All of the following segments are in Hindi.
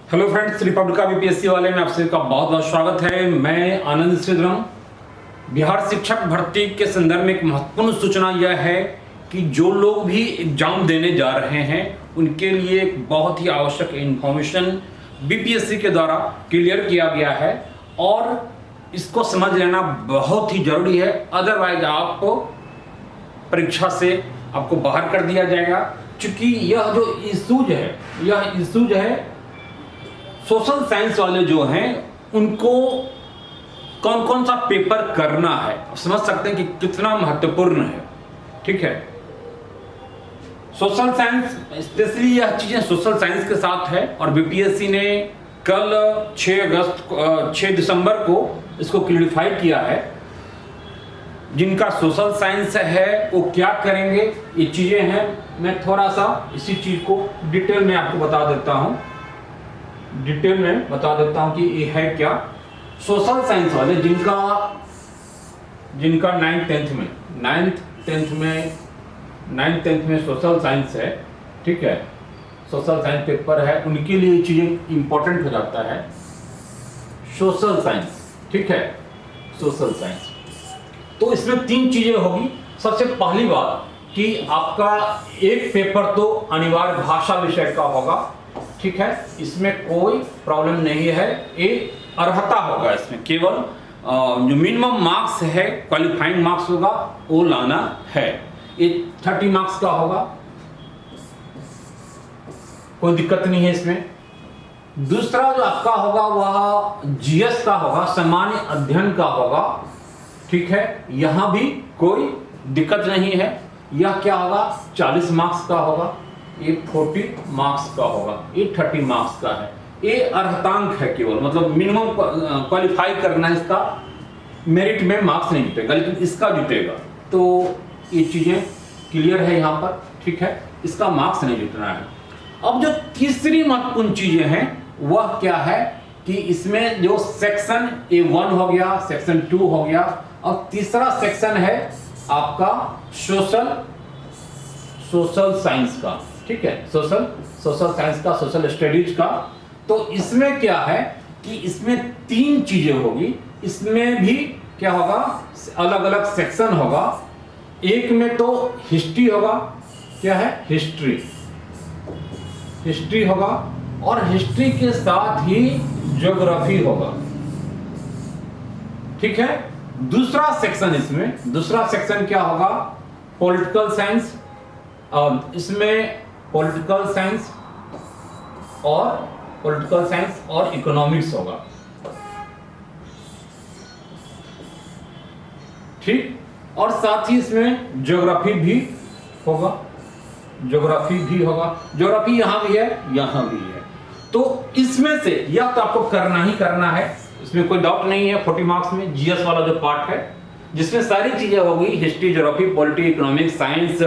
हेलो फ्रेंड्स, रिपब्लिका बीपीएससी वाले में आप सभी का बहुत बहुत स्वागत है। मैं आनंद श्रीधरम। बिहार शिक्षक भर्ती के संदर्भ में एक महत्वपूर्ण सूचना यह है कि जो लोग भी एग्जाम देने जा रहे हैं उनके लिए एक बहुत ही आवश्यक इंफॉर्मेशन बीपीएससी के द्वारा क्लियर किया गया है और इसको समझ लेना बहुत ही जरूरी है। अदरवाइज आपको परीक्षा से आपको बाहर कर दिया जाएगा, क्योंकि यह जो इशूज है सोशल साइंस वाले जो हैं उनको कौन कौन सा पेपर करना है, समझ सकते हैं कि कितना महत्वपूर्ण है। ठीक है, सोशल साइंस स्पेशली यह चीजें सोशल साइंस के साथ है और बीपीएससी ने कल 6 दिसंबर को इसको क्लियरिफाई किया है। जिनका सोशल साइंस है वो क्या करेंगे, ये चीजें हैं। मैं थोड़ा सा इसी चीज को डिटेल में आपको बता देता हूं कि ये है क्या। सोशल साइंस वाले जिनका 9th 10th में सोशल साइंस है, ठीक है, सोशल साइंस पेपर है, उनके लिए चीजें इंपॉर्टेंट हो जाता है। सोशल साइंस, ठीक है, सोशल साइंस तो इसमें 3 चीजें होगी। सबसे पहली बात कि आपका एक पेपर तो अनिवार्य भाषा विषय का होगा, ठीक है, इसमें कोई प्रॉब्लम नहीं है। ये अर्हता होगा, इसमें केवल जो मिनिमम मार्क्स है, क्वालिफाइंग मार्क्स होगा वो लाना है। ये 30 मार्क्स का होगा, कोई दिक्कत नहीं है इसमें। दूसरा जो आपका होगा वह जीएस का होगा, सामान्य अध्ययन का होगा, ठीक है, यहां भी कोई दिक्कत नहीं है। यह क्या होगा, 40 मार्क्स का होगा, ये 40 मार्क्स का होगा, ये 30 मार्क्स का है। ये अर्हतांक है केवल, मतलब मिनिमम क्वालिफाई करना है, इसका मेरिट में मार्क्स नहीं जुटेगा, लेकिन इसका जुटेगा। तो ये चीजें क्लियर है यहाँ पर, ठीक है, इसका मार्क्स नहीं जुटना है। अब जो तीसरी महत्वपूर्ण चीजें हैं वह क्या है कि इसमें जो सेक्शन A1 हो गया, सेक्शन 2 हो गया और तीसरा सेक्शन है आपका सोशल साइंस का, ठीक है, सोशल साइंस का, सोशल स्टडीज का। तो इसमें क्या है कि इसमें 3 चीजें होगी। इसमें भी क्या होगा, अलग अलग सेक्शन होगा। एक में तो हिस्ट्री होगा, क्या है, हिस्ट्री होगा और हिस्ट्री के साथ ही ज्योग्राफी होगा, ठीक है। दूसरा सेक्शन क्या होगा, पॉलिटिकल साइंस, और इसमें पॉलिटिकल साइंस और इकोनॉमिक्स होगा, ठीक, और साथ ही इसमें ज्योग्राफी भी होगा। ज्योग्राफी यहां भी है। तो इसमें से या तो आपको करना ही करना है, इसमें कोई डाउट नहीं है। 40 मार्क्स में जीएस वाला जो पार्ट है जिसमें सारी चीजें होगी, history, geography, polity, economics, science,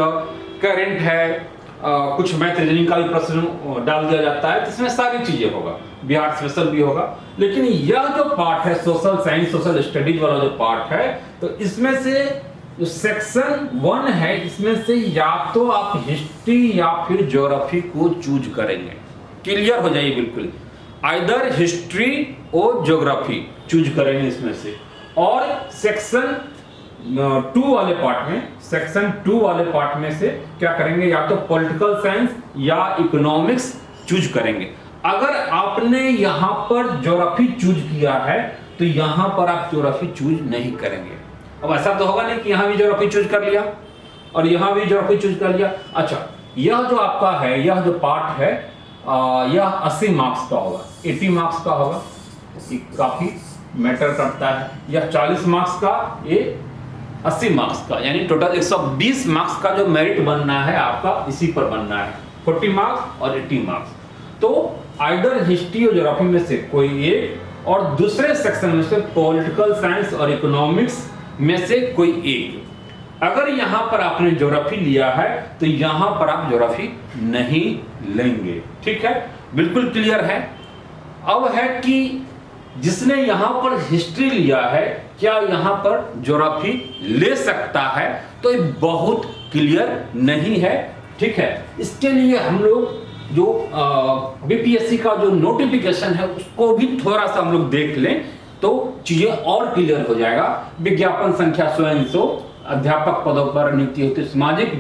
current है, कुछ मैथ रीजनिंग का भी प्रश्न डाल दिया जाता है, इसमें सारी चीजें होगा, बिहार स्पेशल भी होगा। लेकिन यह जो पार्ट है सोशल साइंस, सोशल स्टडीज वाला जो पार्ट है, तो इसमें से जो सेक्शन 1 है, इसमें से या तो आप हिस्ट्री या फिर ज्योग्राफी को चूज करेंगे। क्लियर हो जाइए बिल्कुल, आइदर हिस्ट्री और ज्योग्राफी चूज करेंगे इसमें से। और सेक्शन 2 वाले पार्ट में से क्या करेंगे, या तो पॉलिटिकल साइंस या इकोनॉमिक्स चूज करेंगे। अगर आपने यहां पर ज्योग्राफी चूज किया है तो यहां पर आप ज्योग्राफी चूज नहीं करेंगे। अब ऐसा तो होगा नहीं कि यहां भी ज्योग्राफी चूज कर लिया और यहां भी ज्योग्राफी चूज कर लिया। अच्छा, यह जो आपका है, यह जो पार्ट है, यह 80 मार्क्स का होगा, 80 मार्क्स का होगा, काफी मैटर करता है। यह 40 मार्क्स का, ये 80 मार्क्स का, यानी टोटल 120 मार्क्स का जो मेरिट बनना है आपका, इसी पर बनना है, 40 मार्क्स और 80 मार्क्स। तो आइदर हिस्ट्री और ज्योग्राफी में से कोई एक, और दूसरे सेक्शन में से पॉलिटिकल साइंस और इकोनॉमिक्स में से कोई एक। अगर यहां पर आपने ज्योग्राफी लिया है तो यहां पर आप ज्योग्राफी नहीं लेंगे, ठीक है, बिल्कुल क्लियर है। अब है कि जिसने यहां पर हिस्ट्री लिया है, क्या यहां पर ज्योग्राफी ले सकता है, तो ये बहुत क्लियर नहीं है, ठीक है। इसके लिए हम लोग जो बीपीएससी का जो नोटिफिकेशन है उसको भी थोड़ा सा हम लोग देख लें तो चीजें और क्लियर हो जाएगा। विज्ञापन संख्या 100 अध्यापक पदों पर नियुक्ति हेतु सामाजिक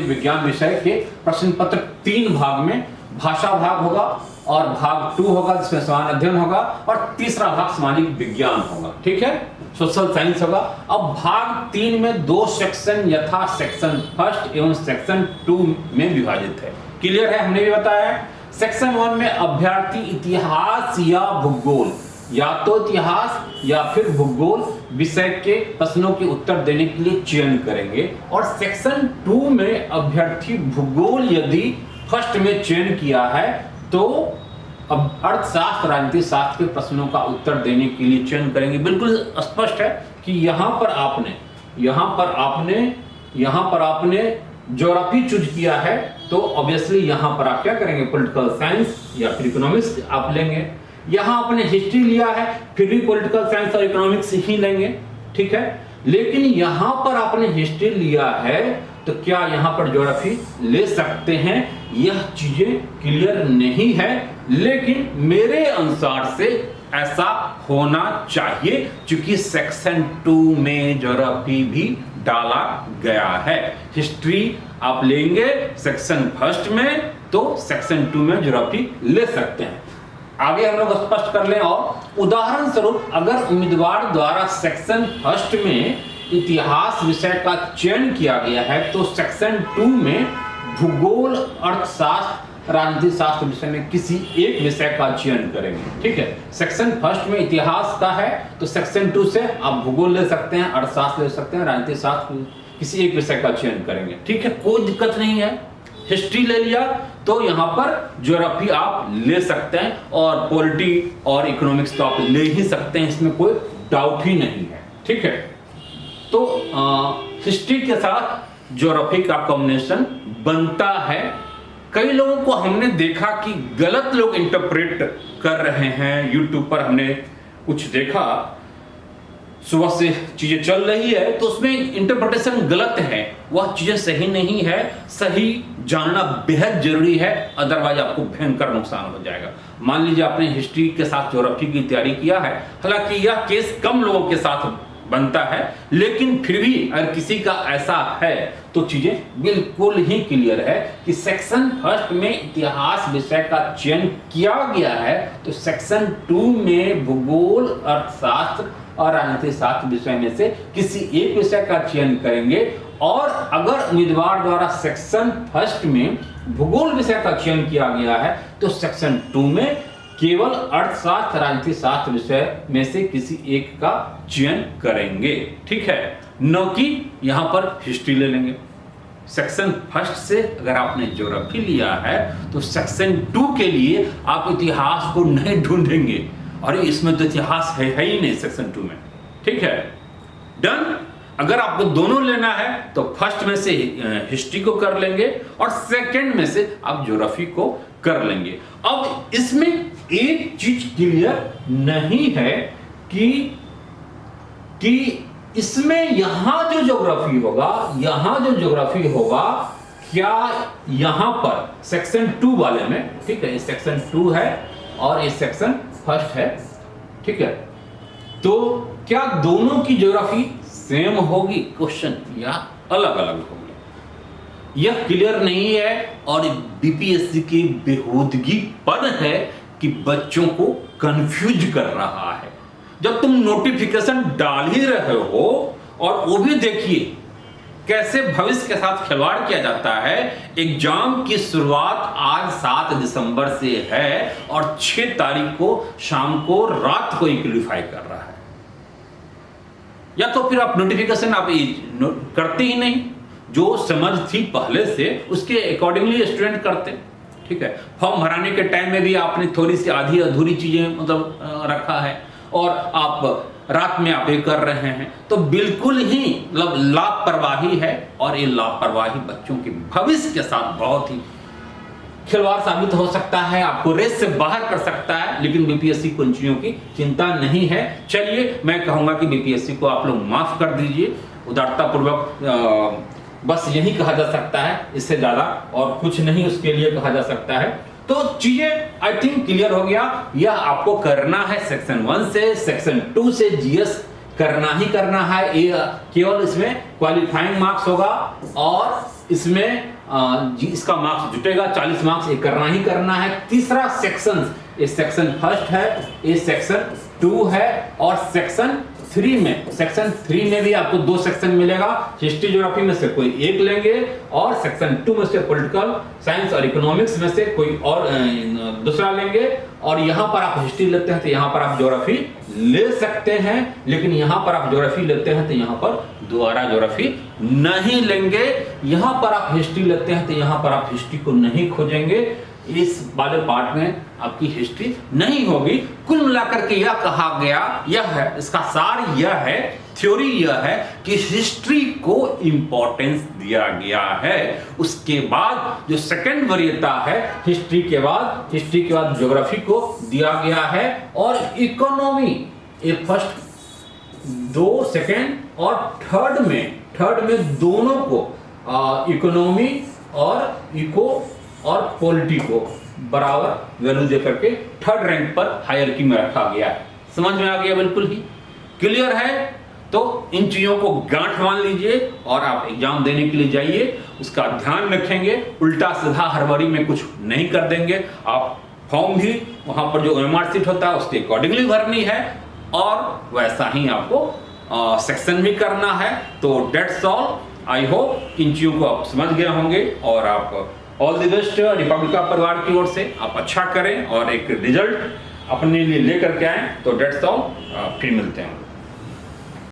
विज्ञान विषय के प्रश्न पत्र 3 भाग में, भाषा भाग होगा और भाग 2 होगा जिसमें सामान्य अध्ययन होगा और तीसरा भाग सामाजिक विज्ञान होगा, ठीक है, सोशल साइंस होगा। अब भाग 3 में 2 सेक्शन यथा सेक्शन फर्स्ट एवं सेक्शन 2 में विभाजित है। क्लियर है, हमने भी बताया है। सेक्शन 1 में अभ्यर्थी इतिहास या भूगोल, या तो इतिहास या फिर भूगोल विषय के प्रश्नों के उत्तर देने के लिए चयन करेंगे, और सेक्शन 2 में अभ्यर्थी भूगोल यदि फर्स्ट में चयन किया है तो अब अर्थशास्त्र राजनीति शास्त्र के प्रश्नों का उत्तर देने के लिए चयन करेंगे। बिल्कुल स्पष्ट है कि यहाँ पर आपने ज्योग्राफी चूज किया है तो ऑब्वियसली यहाँ पर आप क्या करेंगे, पॉलिटिकल साइंस या फिर इकोनॉमिक्स आप लेंगे। यहाँ आपने हिस्ट्री लिया है फिर भी पॉलिटिकल साइंस और इकोनॉमिक्स ही लेंगे, ठीक है। लेकिन यहाँ पर आपने हिस्ट्री लिया है तो क्या यहाँ पर ज्योग्राफी ले सकते हैं, यह चीजें क्लियर नहीं है। लेकिन मेरे अनुसार से ऐसा होना चाहिए क्योंकि सेक्शन 2 में ज्योग्राफी भी डाला गया है। हिस्ट्री आप लेंगे सेक्शन फर्स्ट में तो सेक्शन 2 में ज्योग्राफी ले सकते हैं। आगे हम लोग स्पष्ट कर लें, और उदाहरण स्वरूप अगर उम्मीदवार द्वारा सेक्शन फर्स्ट में इतिहास विषय का चयन किया गया है तो सेक्शन 2 में भूगोल, अर्थशास्त्र, राजनीति शास्त्र विषय में किसी एक विषय का चयन करेंगे, ठीक है। सेक्शन फर्स्ट में इतिहास का है तो सेक्शन 2 से आप भूगोल ले सकते हैं, अर्थशास्त्र ले सकते हैं, राजनीति शास्त्र किसी एक विषय का चयन करेंगे, ठीक है, कोई दिक्कत नहीं है। हिस्ट्री ले लिया तो यहाँ पर ज्योग्राफी आप ले सकते हैं, और पॉलिटी और इकोनॉमिक्स तो आप ले ही सकते हैं, इसमें कोई डाउट ही नहीं है, ठीक है। तो हिस्ट्री के साथ ज्योग्राफी का कॉम्बिनेशन बनता है। कई लोगों को हमने देखा कि गलत लोग इंटरप्रेट कर रहे हैं, यूट्यूब पर हमने कुछ देखा, सुबह से चीजें चल रही है तो उसमें इंटरप्रिटेशन गलत है, वह चीजें सही नहीं है। सही जानना बेहद जरूरी है, अदरवाइज आपको भयंकर नुकसान हो जाएगा। मान लीजिए आपने हिस्ट्री के साथ ज्योग्राफी की तैयारी किया है, हालांकि यह केस कम लोगों के साथ बनता है, लेकिन फिर भी अगर किसी का ऐसा है तो चीजें बिल्कुल ही क्लियर है कि सेक्शन फर्स्ट में इतिहास विषय का चयन किया गया है तो सेक्शन 2 में भूगोल, अर्थशास्त्र और राजनीति शास्त्र विषय में से किसी एक विषय का चयन करेंगे। और अगर उम्मीदवार द्वारा सेक्शन फर्स्ट में भूगोल विषय का चयन किया गया है तो सेक्शन 2 में केवल अर्थशास्त्र, राजनीति शास्त्र विषय में से किसी एक का चयन करेंगे, ठीक है, न कि यहां पर हिस्ट्री ले लेंगे। सेक्शन फर्स्ट से अगर आपने ज्योग्राफी लिया है तो सेक्शन 2 के लिए आप इतिहास को नहीं ढूंढेंगे, अरे इसमें तो इतिहास है ही नहीं सेक्शन 2 में, ठीक है, डन। अगर आपको दोनों लेना है तो फर्स्ट में से हिस्ट्री को कर लेंगे और सेकंड में से आप ज्योग्राफी को कर लेंगे। अब इसमें एक चीज क्लियर नहीं है कि इसमें यहां जो ज्योग्राफी होगा क्या यहां पर सेक्शन 2 वाले में, ठीक है, ये सेक्शन 2 है और ये सेक्शन फर्स्ट है, ठीक है, तो क्या दोनों की ज्योग्राफी सेम होगी क्वेश्चन या अलग अलग होगी, यह क्लियर नहीं है। और बीपीएससी की बेहूदगी पर है कि बच्चों को कंफ्यूज कर रहा है। जब तुम नोटिफिकेशन डाल ही रहे हो, और वो भी देखिए कैसे भविष्य के साथ खिलवाड़ किया जाता है। एग्जाम की शुरुआत आज 7 दिसंबर से है और 6 तारीख को शाम को रात को क्वालिफाई कर रहा है। या तो फिर आप नोटिफिकेशन आप करते ही नहीं, जो समझ थी पहले से उसके अकॉर्डिंगली स्टूडेंट करते, ठीक है। फॉर्म भराने के टाइम में भी आपने थोड़ी सी आधी अधूरी चीजें मतलब रखा है और आप रात में आप ये कर रहे हैं, तो बिल्कुल ही मतलब लापरवाही है। और ये लापरवाही बच्चों के भविष्य के साथ बहुत ही खिलवाड़ साबित हो सकता है, आपको रेस से बाहर कर सकता है। लेकिन बीपीएससी को इन चीजों की चिंता नहीं है। चलिए मैं कहूंगा कि बीपीएससी को आप लोग माफ कर दीजिए, उदारता पूर्वक बस यही कहा जा सकता है, इससे ज्यादा और कुछ नहीं उसके लिए कहा जा सकता है। तो चीजें आई थिंक क्लियर हो गया। यह आपको करना है सेक्शन 1 से सेक्शन 2 से जीएस करना ही करना है। ये केवल इसमें क्वालिफाइंग मार्क्स होगा और इसमें इसका मार्क्स जुटेगा 40 मार्क्स, ये करना ही करना है। तीसरा सेक्शन, ये सेक्शन 1 है, ये सेक्शन 2 है और सेक्शन 3 में भी आपको 2 सेक्शन मिलेगा। हिस्ट्री ज्योग्राफी में से कोई एक लेंगे और सेक्शन 2 में से पॉलिटिकल साइंस और इकोनॉमिक्स में से कोई और दूसरा लेंगे। और यहां पर आप हिस्ट्री लेते हैं तो यहां पर आप ज्योग्राफी ले सकते हैं, लेकिन यहां पर आप ज्योग्राफी लेते हैं तो यहां पर दोबारा ज्योग्राफी नहीं लेंगे। यहां पर आप हिस्ट्री लेते हैं तो यहां पर आप हिस्ट्री को नहीं खोजेंगे, इस वाले पार्ट में आपकी हिस्ट्री नहीं होगी। कुल मिलाकर के यह कहा गया, यह है इसका सार, यह है थ्योरी, यह है कि हिस्ट्री को इंपॉर्टेंस दिया गया है। उसके बाद जो सेकंड वरीयता है हिस्ट्री के बाद ज्योग्राफी को दिया गया है। और इकोनॉमी ये फर्स्ट 2 सेकंड और थर्ड में दोनों को इकोनॉमी और इको और पॉलिटी को बराबर वैल्यू देकर के थर्ड रैंक पर हायरार्की में रखा गया है। समझ में आ गया? बिल्कुल ही क्लियर है। तो इन चीजों को गांठ मान लीजिए और आप एग्जाम देने के लिए जाइए, उसका ध्यान रखेंगे, उल्टा सीधा हड़बड़ी में कुछ नहीं कर देंगे। आप फॉर्म भी वहां पर जो ओएमआर सीट होता है उसके अकॉर्डिंगली भरनी है और वैसा ही आपको सेक्शन भी करना है। तो डेट्स ऑल। आई होप इन चीजों को आप समझ गए होंगे और आप ऑल द बेस्ट रिपब्लिका परिवार की ओर से आप अच्छा करें और एक रिजल्ट अपने लिए लेकर के आए। तो डेट्स ऑल, फिर मिलते हैं।